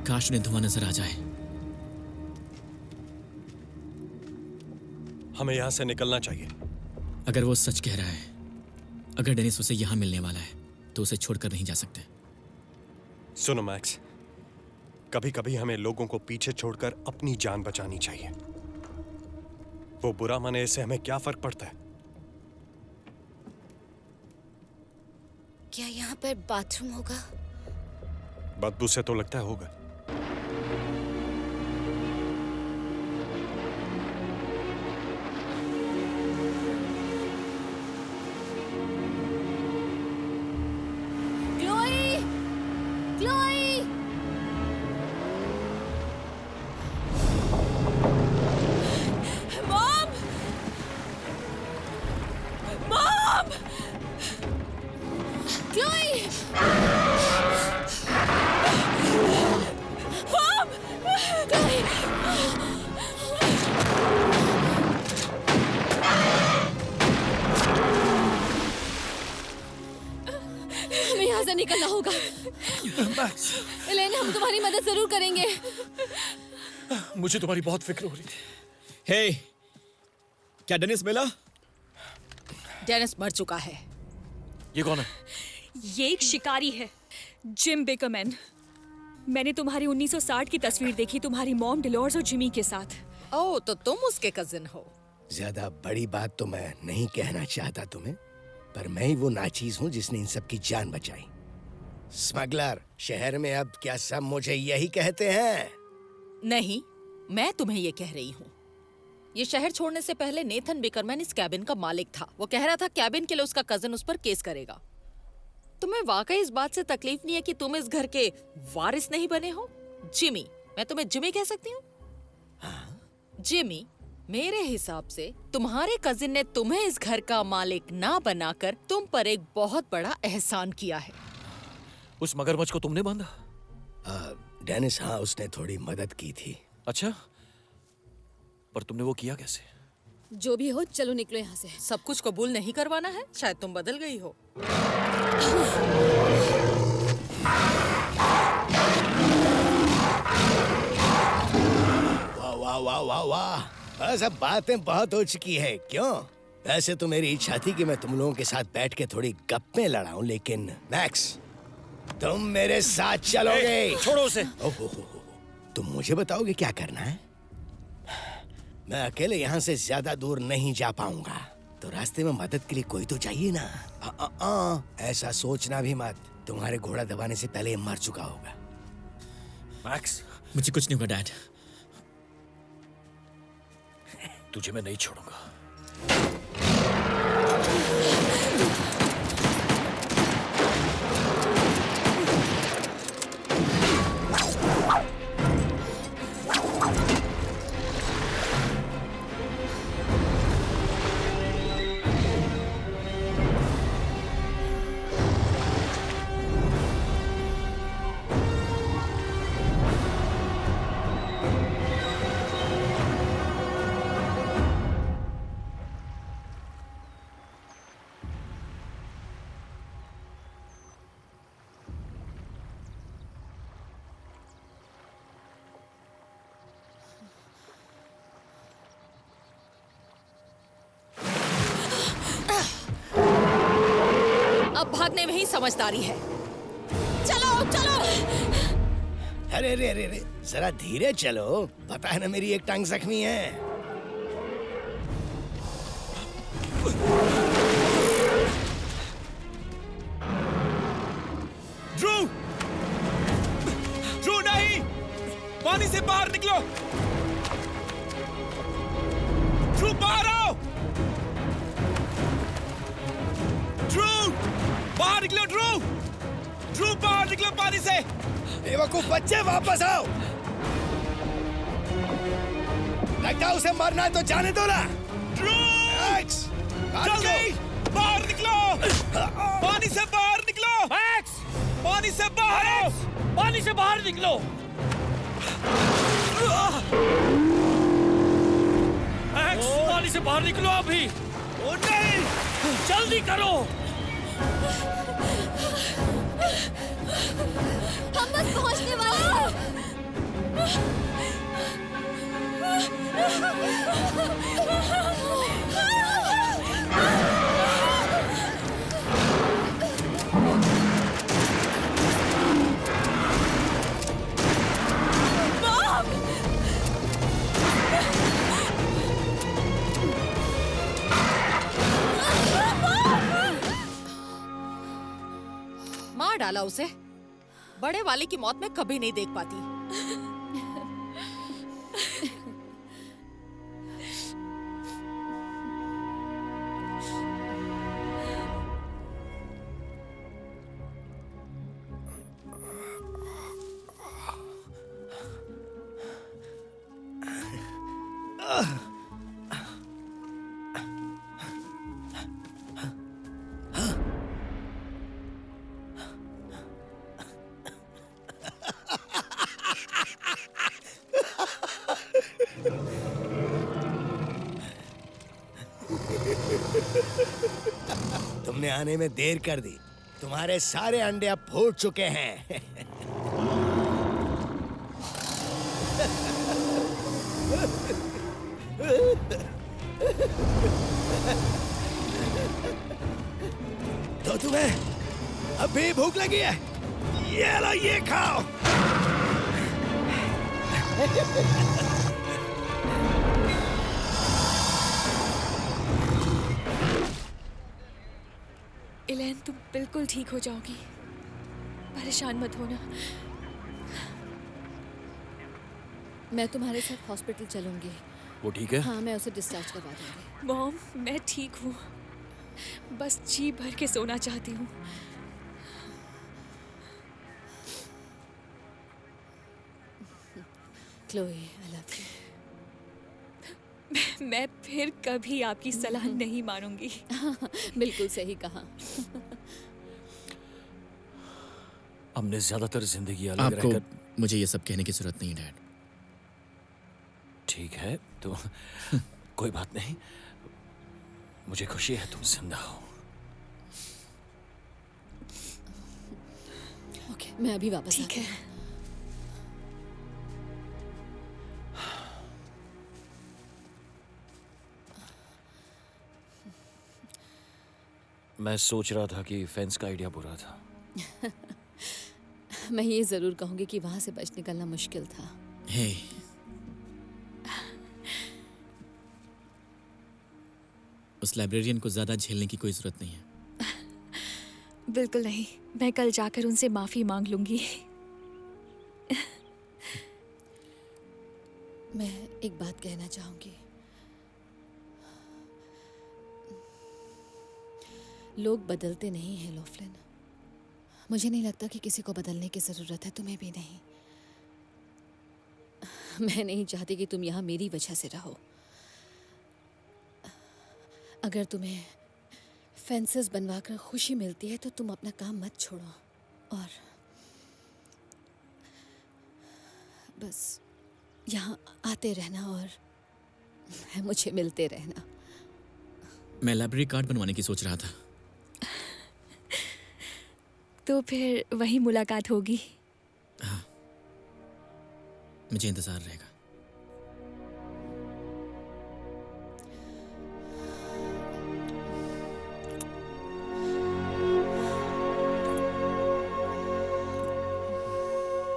काश उन्हें धुआं नजर आ जाए। हमें यहां से निकलना चाहिए। अगर वो सच कह रहा है, अगर डेनिस उसे यहां मिलने वाला है, तो उसे छोड़कर नहीं जा सकते। सुनो मैक्स, कभी कभी हमें लोगों को पीछे छोड़कर अपनी जान बचानी चाहिए। वो बुरा माने, इससे हमें क्या फर्क पड़ता है? क्या यहाँ पर बाथरूम होगा? बदबू से तो लगता है होगा। Chloe! Chloe! Mom! Mom! Chloe! Mom! Chloe! हमें यहाँ से निकलना होगा। एलेन, हम तुम्हारी मदद जरूर करेंगे। मुझे तुम्हारी बहुत फिक्र हो रही थी। हे, क्या डेनिस मिला? डेनिस मर चुका है। ये कौन है? ये एक शिकारी है, जिम बेकरमैन। मैंने तुम्हारी 1960 की तस्वीर देखी, तुम्हारी मॉम डिलोर्स और जिमी के साथ। ओह, तो तुम उसके कजिन हो। ज्यादा बड़ी बात तो मैं नहीं कहना चाहता तुम्हें, पर मैं ही वो नाचीज हूँ जिसने इन सब की जान बचाई। स्मगलर, शहर में अब क्या सब मुझे यही कहते हैं? नहीं, मैं तुम्हें ये कह रही हूँ। ये शहर छोड़ने से पहले नेथन बेकरमैन इस कैबिन का मालिक था। वो कह रहा था कैबिन के लिए उसका कजिन उस पर केस करेगा। तुम्हें वाकई इस बात से तकलीफ नहीं है कि तुम इस घर के वारिस नहीं बने हो? जिमी, मैं तुम्हें जिमी कह सकती हूँ? जिमी, मेरे हिसाब से तुम्हारे कजिन ने तुम्हें इस घर का मालिक ना बनाकर तुम पर एक बहुत बड़ा एहसान किया है। उस मगरमच्छ को तुमने बांधा? डेनिस, हाँ, उसने थोड़ी मदद की थी। अच्छा, पर तुमने वो किया कैसे? जो भी हो, चलो निकलो यहाँ से। सब कुछ कबूल नहीं करवाना है? शायद तुम बदल गई हो। वाह वाह वाह वाह वाह, बस अब बातें बहुत हो चुकी है, क्यों? वैसे तो मेरी इच्छा थी कि मैं तुम लोगों के साथ बैठ के थोड़ी गप्पे लड़ाऊं, लेकिन मैक्स, तुम मेरे साथ चलोगे? छोड़ो उसे। तुम मुझे बताओगे क्या करना है? मैं अकेले यहाँ से ज्यादा दूर नहीं जा पाऊंगा, तो रास्ते में मदद के लिए कोई तो चाहिए ना। ऐसा सोचना भी मत, तुम्हारे घोड़ा दबाने से पहले ये मर चुका होगा। मैक्स, मुझे कुछ नहीं होगा डैड। तुझे मैं नहीं छोड़ूंगा। अब भागने में ही समझदारी है। चलो चलो। अरे अरे अरे अरे, जरा धीरे चलो, पता है ना मेरी एक टांग जख्मी है। ड्रू! ड्रू नहीं! पानी से बाहर निकलो! ड्रू, बाहर आओ! ड्रू! बाहर निकलो ड्रू! ड्रू, बाहर निकलो पानी से! बेवकूफ बच्चे, वापस आओ! लगता है उसे मरना है तो जाने दो ना। ड्रू! मैक्स, जल्दी! बाहर निकलो! पानी से बाहर निकलो! मैक्स! पानी से बाहर आओ! पानी से बाहर निकलो! मैक्स, पानी से बाहर निकलो अभी! ओ नहीं! जल्दी करो! हम बस पहुंचने वाले हैं। मार डाला उसे। बड़े वाले की मौत मैं कभी नहीं देख पाती। तुमने आने में देर कर दी। तुम्हारे सारे अंडे अब फूट चुके हैं। तो तुम्हें अब भी भूख लगी है? ये लो, ये खाओ। इलेन, तुम बिल्कुल ठीक हो जाओगी। परेशान मत होना। मैं तुम्हारे साथ हॉस्पिटल चलूंगी। वो ठीक है? हाँ, मैं उसे डिस्चार्ज करवा दूंगी। मॉम, मैं ठीक हूँ। बस जी भर के सोना चाहती हूँ। Chloe, I love you. मैं फिर कभी आपकी सलाह नहीं मानूंगी। बिल्कुल सही कहा। हमने ज्यादातर जिंदगी अलग आपको रहकर। मुझे ये सब कहने की जरूरत नहीं, डैड। ठीक है, तो कोई बात नहीं। मुझे खुशी है तुम जिंदा हो। ओके, मैं अभी वापस ठीक आती है। हूँ। मैं सोच रहा था कि फेंस का आइडिया बुरा था। मैं ये जरूर कहूंगी कि वहां से बच निकलना मुश्किल था। हे, उस लाइब्रेरियन को ज्यादा झेलने की कोई जरूरत नहीं है। बिल्कुल नहीं। मैं कल जाकर उनसे माफी मांग लूंगी। मैं एक बात कहना चाहूंगी। लोग बदलते नहीं हैं, लॉफलिन। मुझे नहीं लगता कि किसी को बदलने की जरूरत है, तुम्हें भी नहीं। मैं नहीं चाहती कि तुम यहाँ मेरी वजह से रहो। अगर तुम्हें फेंसेस बनवाकर खुशी मिलती है तो तुम अपना काम मत छोड़ो और बस यहाँ आते रहना और मुझे मिलते रहना। मैं लाइब्रेरी कार्ड बनवाने की सोच रहा था। तो फिर वही मुलाकात होगी। हाँ, मुझे इंतजार रहेगा।